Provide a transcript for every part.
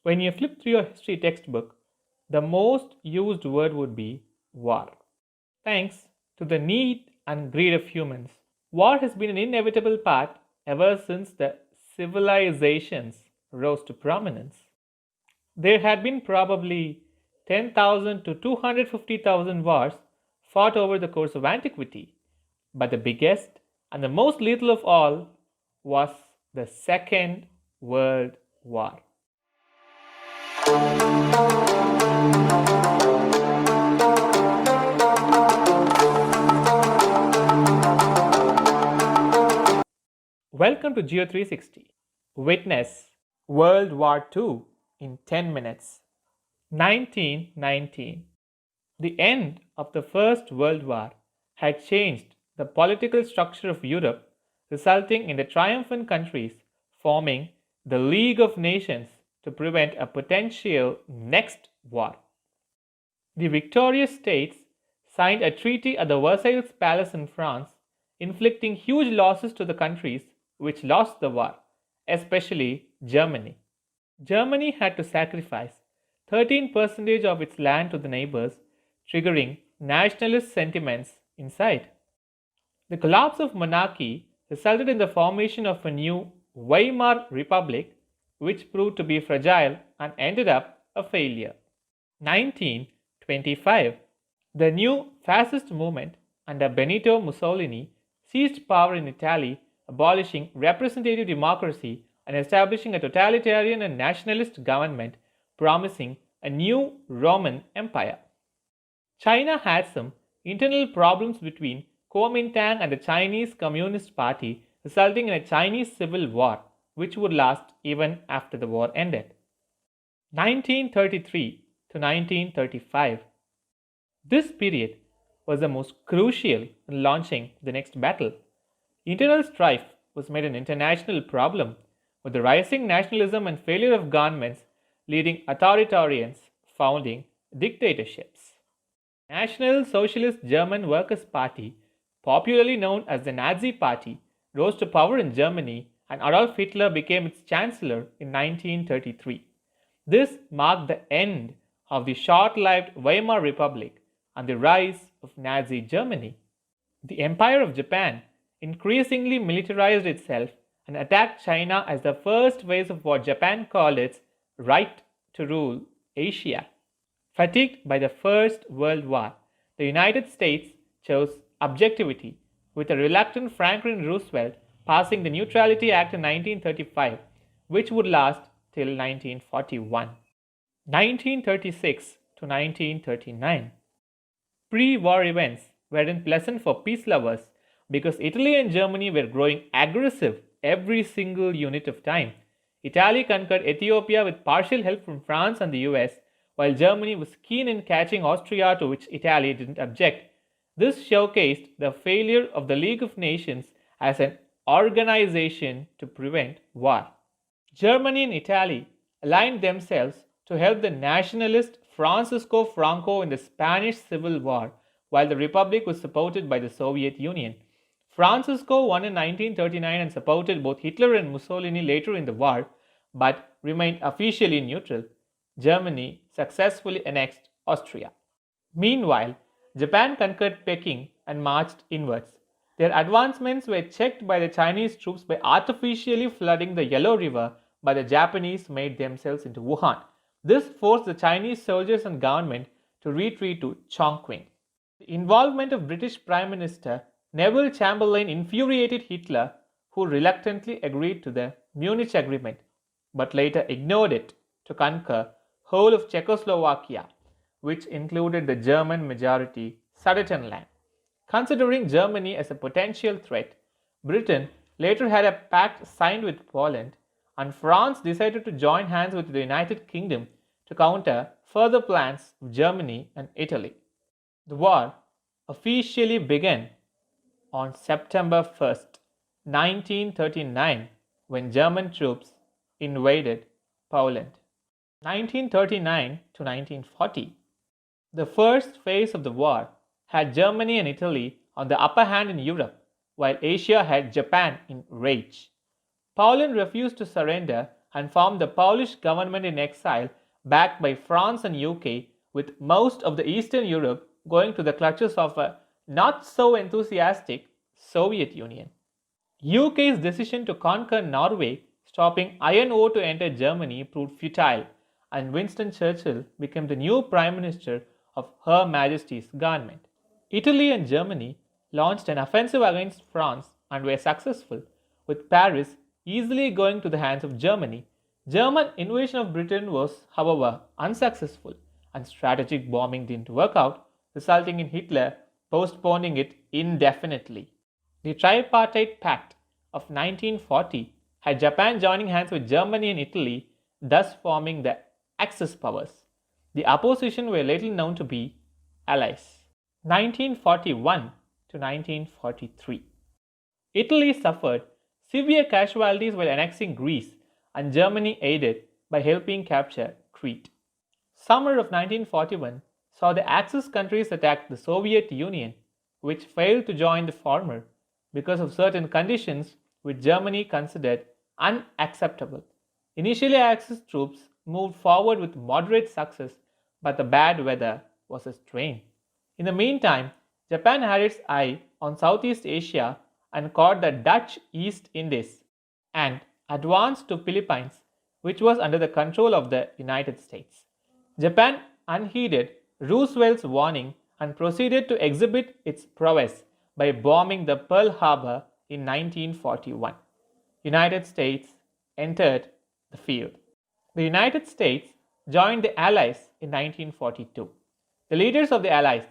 When you flip through your history textbook, the most used word would be war. Thanks to the need and greed of humans, war has been an inevitable part ever since the civilizations rose to prominence. There had been probably 10,000 to 250,000 wars fought over the course of antiquity, but the biggest and the most lethal of all was the Second World War. Welcome to Geo 360. Witness World War II in 10 minutes. 1919. The end of the First World War had changed the political structure of Europe, resulting in the triumphant countries forming the League of Nations to prevent a potential next war. The victorious states signed a treaty at the Versailles Palace in France, inflicting huge losses to the countries which lost the war, especially Germany. Germany had to sacrifice 13% of its land to the neighbors, triggering nationalist sentiments inside. The collapse of monarchy resulted in the formation of a new Weimar Republic, which proved to be fragile and ended up a failure. 1925. The new fascist movement under Benito Mussolini seized power in Italy, abolishing representative democracy and establishing a totalitarian and nationalist government, promising a new Roman Empire. China had some internal problems between Kuomintang and the Chinese Communist Party, resulting in a Chinese civil war, which would last even after the war ended. 1933 to 1935. This period was the most crucial in launching the next battle. Internal strife was made an international problem, with the rising nationalism and failure of governments leading authoritarians founding dictatorships. National Socialist German Workers' Party, popularly known as the Nazi Party, rose to power in Germany and Adolf Hitler became its chancellor in 1933. This marked the end of the short-lived Weimar Republic and the rise of Nazi Germany. The Empire of Japan increasingly militarized itself and attacked China as the first phase of what Japan called its right to rule Asia. Fatigued by the First World War, the United States chose objectivity, with a reluctant Franklin Roosevelt passing the Neutrality Act in 1935, which would last till 1941. 1936 to 1939. Pre-war events weren't pleasant for peace lovers because Italy and Germany were growing aggressive every single unit of time. Italy conquered Ethiopia with partial help from France and the US, while Germany was keen in catching Austria, to which Italy didn't object. This showcased the failure of the League of Nations as an organization to prevent war. Germany and Italy aligned themselves to help the nationalist Francisco Franco in the Spanish Civil War, while the Republic was supported by the Soviet Union. Francisco won in 1939 and supported both Hitler and Mussolini later in the war, but remained officially neutral. Germany successfully annexed Austria. Meanwhile, Japan conquered Peking and marched inwards. Their advancements were checked by the Chinese troops by artificially flooding the Yellow River, but the Japanese made themselves into Wuhan. This forced the Chinese soldiers and government to retreat to Chongqing. The involvement of British Prime Minister Neville Chamberlain infuriated Hitler, who reluctantly agreed to the Munich Agreement, but later ignored it to conquer whole of Czechoslovakia, which included the German majority Sudetenland. Considering Germany as a potential threat, Britain later had a pact signed with Poland, and France decided to join hands with the United Kingdom to counter further plans of Germany and Italy. The war officially began on September 1st, 1939, when German troops invaded Poland. 1939 to 1940. The first phase of the war had Germany and Italy on the upper hand in Europe, while Asia had Japan in rage. Poland refused to surrender and formed the Polish government in exile backed by France and UK, with most of the Eastern Europe going to the clutches of a not so enthusiastic Soviet Union. UK's decision to conquer Norway, stopping Iron Ore to enter Germany, proved futile, and Winston Churchill became the new Prime Minister of Her Majesty's government. Italy and Germany launched an offensive against France and were successful, with Paris easily going to the hands of Germany. German invasion of Britain was, however, unsuccessful, and strategic bombing didn't work out, resulting in Hitler postponing it indefinitely. The Tripartite Pact of 1940 had Japan joining hands with Germany and Italy, thus forming the Axis powers. The opposition were later known to be Allies. 1941 to 1943. Italy suffered severe casualties while annexing Greece, and Germany aided by helping capture Crete. Summer of 1941 saw the Axis countries attack the Soviet Union, which failed to join the former because of certain conditions which Germany considered unacceptable. Initially, Axis troops moved forward with moderate success, but the bad weather was a strain. In the meantime, Japan had its eye on Southeast Asia and caught the Dutch East Indies and advanced to Philippines, which was under the control of the United States. Japan unheeded Roosevelt's warning and proceeded to exhibit its prowess by bombing the Pearl Harbor in 1941. United States entered the field. The United States joined the Allies in 1942. The leaders of the Allies,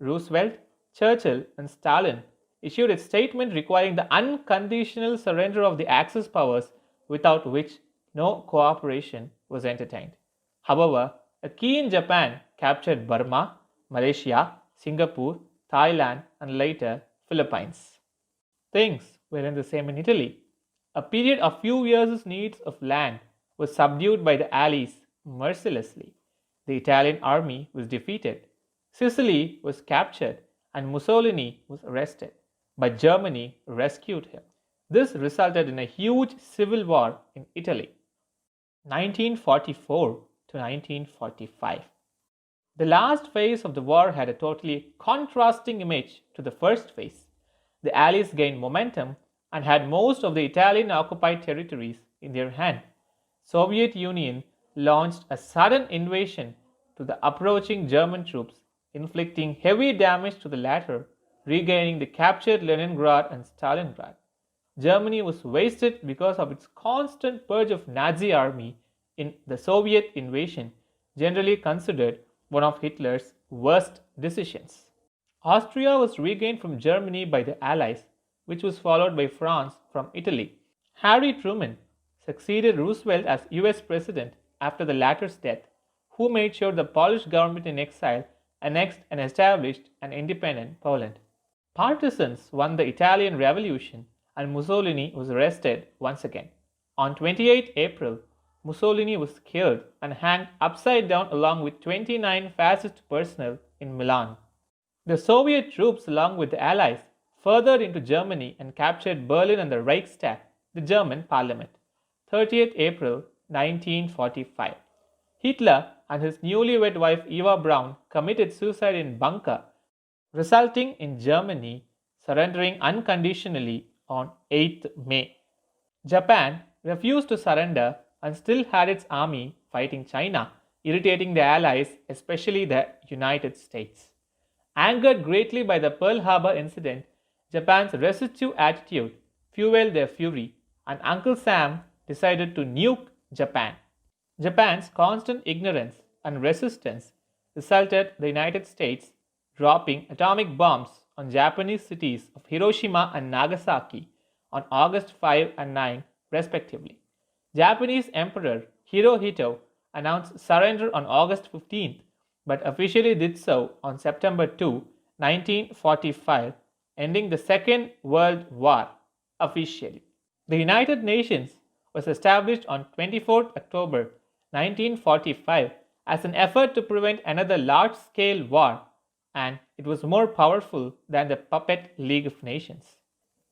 Roosevelt, Churchill, and Stalin, issued a statement requiring the unconditional surrender of the Axis powers, without which no cooperation was entertained. However, a key in Japan captured Burma, Malaysia, Singapore, Thailand, and later Philippines. Things were the same in Italy. A period of few years' needs of land was subdued by the Allies mercilessly. The Italian army was defeated. Sicily was captured and Mussolini was arrested, but Germany rescued him. This resulted in a huge civil war in Italy. 1944 to 1945. The last phase of the war had a totally contrasting image to the first phase. The Allies gained momentum and had most of the Italian occupied territories in their hand. Soviet Union launched a sudden invasion to the approaching German troops, inflicting heavy damage to the latter, regaining the captured Leningrad and Stalingrad. Germany was wasted because of its constant purge of Nazi army in the Soviet invasion, generally considered one of Hitler's worst decisions. Austria was regained from Germany by the Allies, which was followed by France from Italy. Harry Truman succeeded Roosevelt as US President after the latter's death, who made sure the Polish government in exile annexed and established an independent Poland. Partisans won the Italian Revolution and Mussolini was arrested once again. On 28 April, Mussolini was killed and hanged upside down along with 29 fascist personnel in Milan. The Soviet troops, along with the Allies, furthered into Germany and captured Berlin and the Reichstag, the German parliament. 30th April 1945. Hitler and his newlywed wife Eva Braun committed suicide in bunker, resulting in Germany surrendering unconditionally on 8th May. Japan refused to surrender and still had its army fighting China, irritating the Allies, especially the United States. Angered greatly by the Pearl Harbor incident, Japan's resistive attitude fueled their fury, and Uncle Sam decided to nuke Japan. Japan's constant ignorance and resistance resulted in the United States dropping atomic bombs on Japanese cities of Hiroshima and Nagasaki on August 5 and 9, respectively. Japanese Emperor Hirohito announced surrender on August 15th, but officially did so on September 2, 1945, ending the Second World War officially. The United Nations was established on 24 October 1945 as an effort to prevent another large-scale war, and it was more powerful than the puppet League of Nations.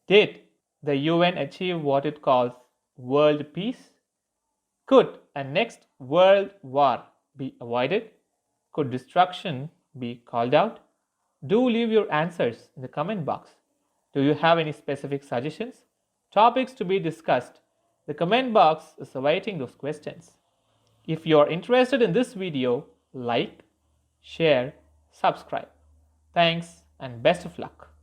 Did the UN achieve what it calls world peace? Could a next world war be avoided? Could destruction be called out? Do leave your answers in the comment box. Do you have any specific suggestions? Topics to be discussed? The comment box is awaiting those questions. If you are interested in this video, like, share, subscribe. Thanks and best of luck.